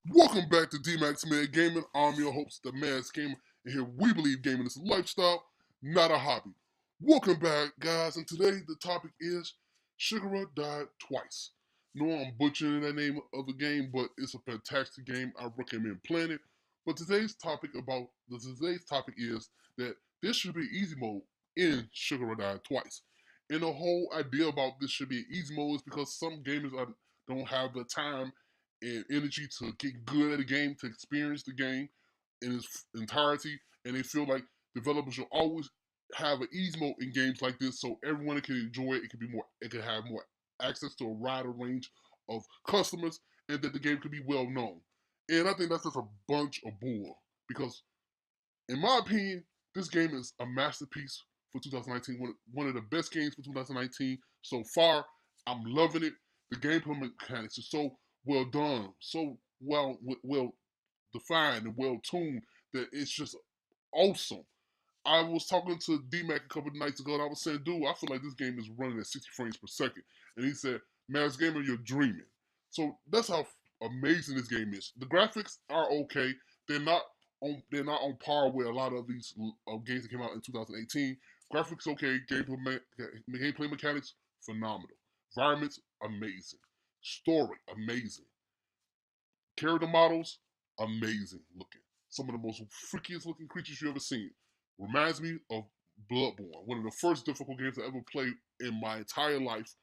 Welcome back to Dmac Mad Gaming. I'm your host, the Mad Gamer, and here we believe gaming is a lifestyle, not a hobby. Welcome back, guys, and today the topic is Sekiro Died Twice. No, I'm butchering the name of the game, but it's a fantastic game. I recommend playing it. But today's topic is that there should be easy mode in Sekiro Died Twice. And the whole idea about this should be easy mode is because some gamers don't have the time and energy to get good at a game, to experience the game in its entirety, and they feel like developers should always have an ease mode in games like this, so everyone can enjoy it. It can have more access to a wider range of customers, and that the game could be well known. And I think that's just a bunch of bull because, in my opinion, this game is a masterpiece for 2019. One of the best games for 2019 so far. I'm loving it. The gameplay mechanics are so well done, so well defined and well tuned that it's just awesome. I was talking to Dmac a couple of nights ago, and I was saying, dude, I feel like this game is running at 60 frames per second. And he said, Mavs Gamer, you're dreaming. So that's how amazing this game is. The graphics are okay. They're not they're not on par with a lot of these games that came out in 2018. Graphics okay, gameplay mechanics phenomenal, environments amazing, story amazing, character models amazing looking. Some of the most freakiest looking creatures you ever seen. Reminds me of Bloodborne, one of the first difficult games I ever played in my entire life,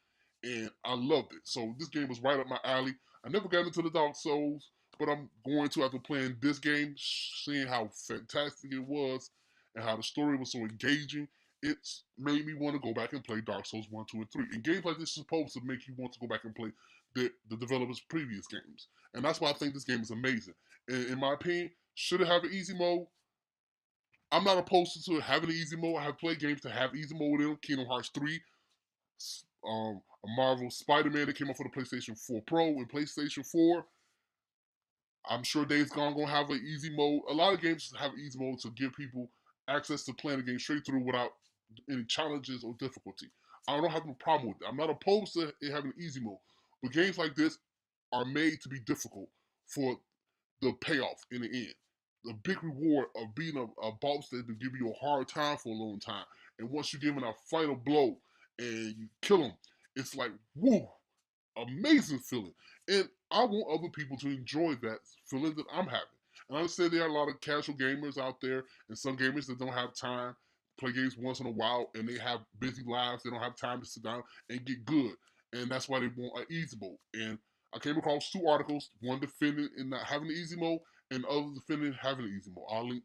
and I loved it. So this game was right up my alley. I never got into the Dark Souls, but I'm going to after playing this game, seeing how fantastic it was and how the story was so engaging. It's made me want to go back and play Dark Souls 1, 2, and 3. And games like this is supposed to make you want to go back and play the developers' previous games. And that's why I think this game is amazing. And in my opinion, should it have an easy mode? I'm not opposed to having an easy mode. I have played games that have easy mode in them. Kingdom Hearts 3, a Marvel Spider-Man that came out for the PlayStation 4 Pro and PlayStation 4. I'm sure Days Gone gonna have an easy mode. A lot of games have easy mode to give people access to playing the game straight through without any challenges or difficulty. I don't have no problem with it. I'm not opposed to it having an easy mode, but games like this are made to be difficult for the payoff in the end. The big reward of beating a boss that been giving you a hard time for a long time, and once you give him a final blow and you kill him, it's like woo, amazing feeling. And I want other people to enjoy that feeling that I'm having. And I understand there are a lot of casual gamers out there and some gamers that don't have time to play games once in a while and they have busy lives. They don't have time to sit down and get good. And that's why they want an easy mode. And I came across two articles, one defending and not having the easy mode and the other defending having the easy mode. I'll link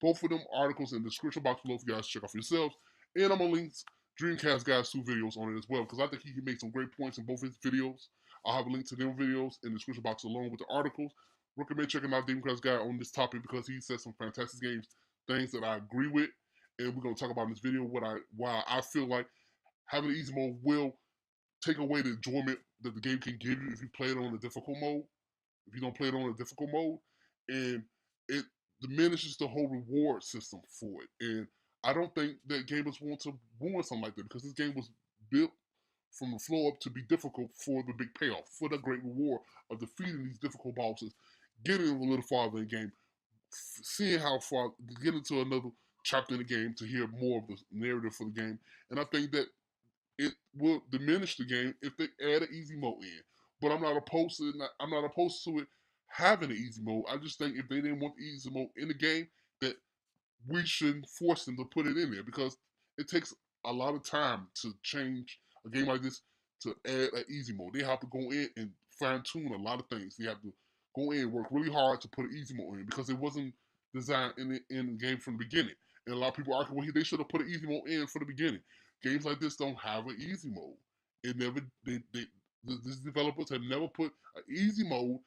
both of them articles in the description box below for you guys to check out for yourselves. And I'm going to link Dreamcast Guy's 2 videos on it as well because I think he can make some great points in both his videos. I'll have a link to them videos in the description box along with the articles. Recommend checking out Dreamcast Guy on this topic because he says some fantastic things that I agree with. And we're going to talk about in this video why I feel like having easy mode will take away the enjoyment that the game can give you if you play it on a difficult mode. If you don't play it on a difficult mode, and it diminishes the whole reward system for it. And I don't think that gamers want to ruin something like that because this game was built from the floor up to be difficult for the big payoff, for the great reward of defeating these difficult bosses, getting a little farther in the game, seeing how far, get into another chapter in the game to hear more of the narrative for the game. And I think that it will diminish the game if they add an easy mode in. But I'm not opposed to it having an easy mode. I just think if they didn't want the easy mode in the game, that we shouldn't force them to put it in there because it takes a lot of time to change a game like this to add an easy mode. They have to go in and fine tune a lot of things. They have to go in and work really hard to put an easy mode in because it wasn't designed in the game from the beginning. And a lot of people argue, well, they should have put an easy mode in from the beginning. Games like this don't have an easy mode. It never these developers have never put an easy mode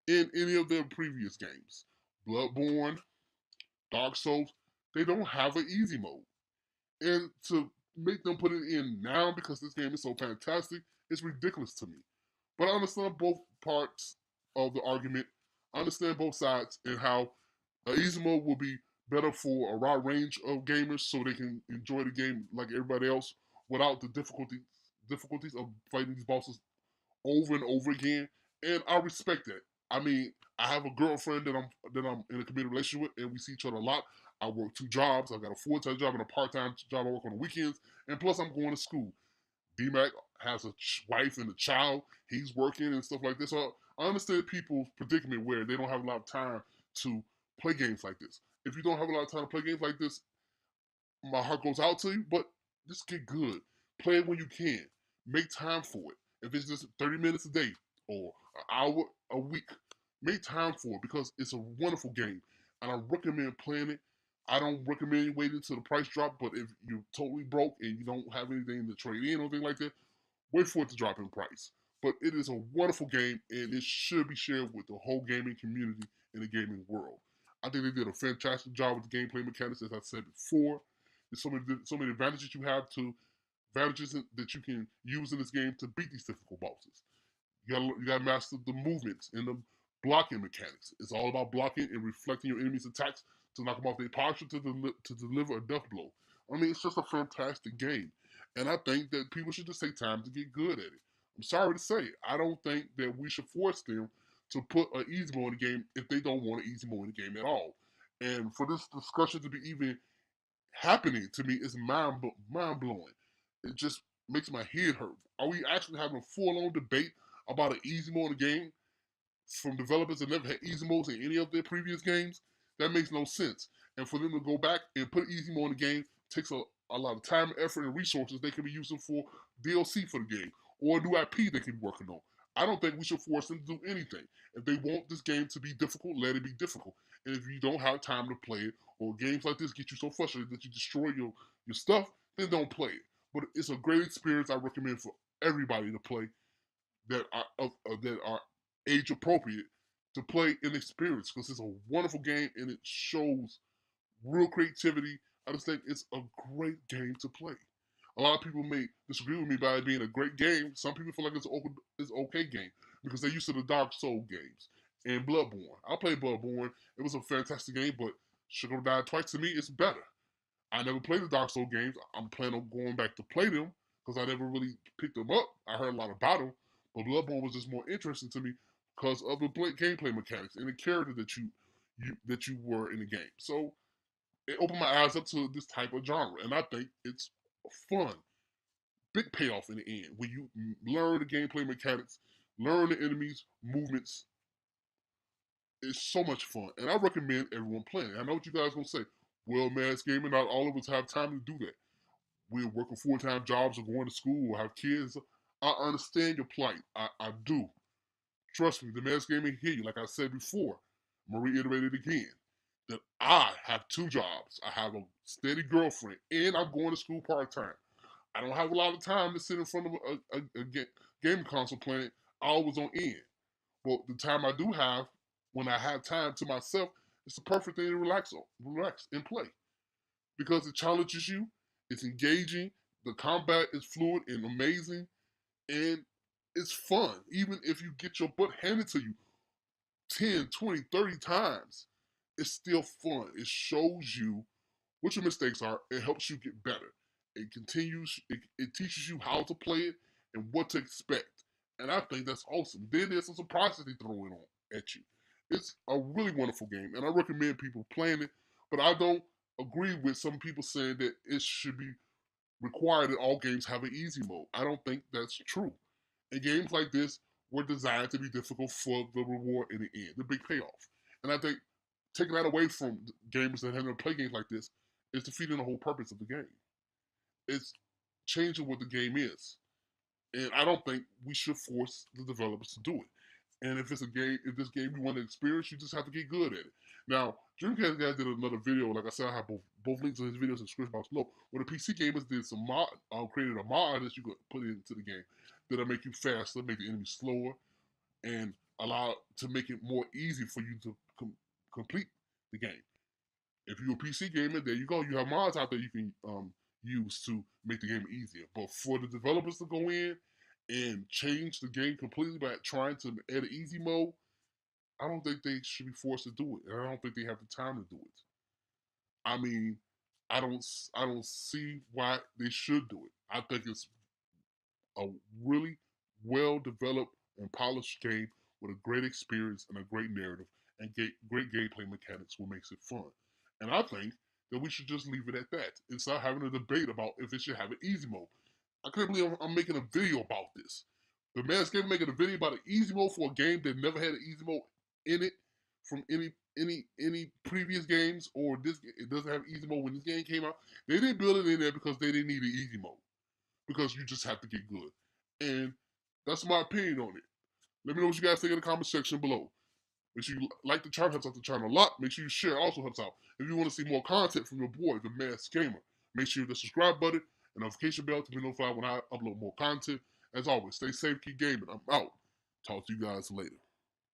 in any of their previous games. Bloodborne, Dark Souls, they don't have an easy mode. And to make them put it in now because this game is so fantastic, it's ridiculous to me. But I understand both parts of the argument. I understand both sides and how an easy mode will be better for a wide range of gamers so they can enjoy the game like everybody else without the difficulties of fighting these bosses over and over again. And I respect that. I mean, I have a girlfriend that I'm in a committed relationship with, and we see each other a lot. I work 2 jobs. I've got a full-time job and a part-time job. I work on the weekends, and plus I'm going to school. Dmac has a wife and a child. He's working and stuff like this. So I understand people's predicament where they don't have a lot of time to play games like this. If you don't have a lot of time to play games like this, my heart goes out to you, but just get good. Play it when you can. Make time for it. If it's just 30 minutes a day or an hour a week, make time for it because it's a wonderful game. And I recommend playing it. I don't recommend waiting until the price drop, but if you're totally broke and you don't have anything to trade in or anything like that, wait for it to drop in price. But it is a wonderful game and it should be shared with the whole gaming community in the gaming world. I think they did a fantastic job with the gameplay mechanics, as I said before. There's so many advantages that you can use in this game to beat these difficult bosses. You gotta master the movements and the blocking mechanics. It's all about blocking and reflecting your enemy's attacks to knock them off their posture to deliver a death blow. I mean, it's just a fantastic game, and I think that people should just take time to get good at it. I'm sorry to say, I don't think that we should force them to put an easy mode in the game if they don't want an easy mode in the game at all. And for this discussion to be even happening to me is mind blowing. It just makes my head hurt. Are we actually having a full on debate about an easy mode in the game from developers that never had easy modes in any of their previous games? That makes no sense. And for them to go back and put easy mode in the game takes a lot of time, effort, and resources they can be using for DLC for the game or a new IP they can be working on. I don't think we should force them to do anything. If they want this game to be difficult, let it be difficult. And if you don't have time to play it, or games like this get you so frustrated that you destroy your stuff, then don't play it. But it's a great experience. I recommend for everybody to play that are age appropriate to play and experience because it's a wonderful game and it shows real creativity. I just think it's a great game to play. A lot of people may disagree with me by it being a great game. Some people feel like it's okay game because they're used to the Dark Soul games and Bloodborne. I played Bloodborne. It was a fantastic game, but Sugar Died Twice to me is better. I never played the Dark Soul games. I'm planning on going back to play them because I never really picked them up. I heard a lot about them, but Bloodborne was just more interesting to me because of the gameplay mechanics and the character that you were in the game. So it opened my eyes up to this type of genre, and I think it's fun. Big payoff in the end when you learn the gameplay mechanics, learn the enemies' movements. It's so much fun, and I recommend everyone playing it. I know what you guys are gonna say. Well, man, it's gaming. Not all of us have time to do that. We're working full-time jobs or going to school or have kids. I understand your plight. I do. Trust me, the man's gaming hear you. Like I said before, I'm gonna reiterate it again. That I have 2 jobs. I have a steady girlfriend, and I'm going to school part-time. I don't have a lot of time to sit in front of a game console playing hours on end. But the time I do have, when I have time to myself, it's the perfect thing to relax and play because it challenges you. It's engaging. The combat is fluid and amazing, and it's fun. Even if you get your butt handed to you 10, 20, 30 times, it's still fun. It shows you what your mistakes are. It helps you get better. It teaches you how to play it and what to expect. And I think that's awesome. Then there's some surprises they throw in on at you. It's a really wonderful game, and I recommend people playing it. But I don't agree with some people saying that it should be required that all games have an easy mode. I don't think that's true. And games like this were designed to be difficult for the reward in the end, the big payoff. And I think taking that away from gamers that have to play games like this is defeating the whole purpose of the game. It's changing what the game is. And I don't think we should force the developers to do it. And if this game you want to experience, you just have to get good at it. Now, Dreamcast guys did another video. Like I said, I have both links to his videos in the description box below. Where the PC gamers did some created a mod that you could put into the game that'll make you faster, make the enemy slower, and allow to make it more easy for you to complete the game. If you're a PC gamer, there you go. You have mods out there you can use to make the game easier. But for the developers to go in and change the game completely by trying to add an easy mode, I don't think they should be forced to do it. And I don't think they have the time to do it. I mean, I don't see why they should do it. I think it's a really well developed and polished game with a great experience and a great narrative and great gameplay mechanics, what makes it fun. And I think that we should just leave it at that and start having a debate about if it should have an easy mode. I can't believe I'm making a video about this. The man's game making a video about an easy mode for a game that never had an easy mode in it from any previous games, or this it doesn't have easy mode when this game came out. They didn't build it in there because they didn't need an easy mode, because you just have to get good. And that's my opinion on it. Let me know what you guys think in the comment section below. Make sure you like the channel, helps out the channel a lot. Make sure you share, also helps out. If you want to see more content from your boy, the Masked Gamer, make sure you hit the subscribe button and notification bell to be notified when I upload more content. As always, stay safe, keep gaming. I'm out. Talk to you guys later.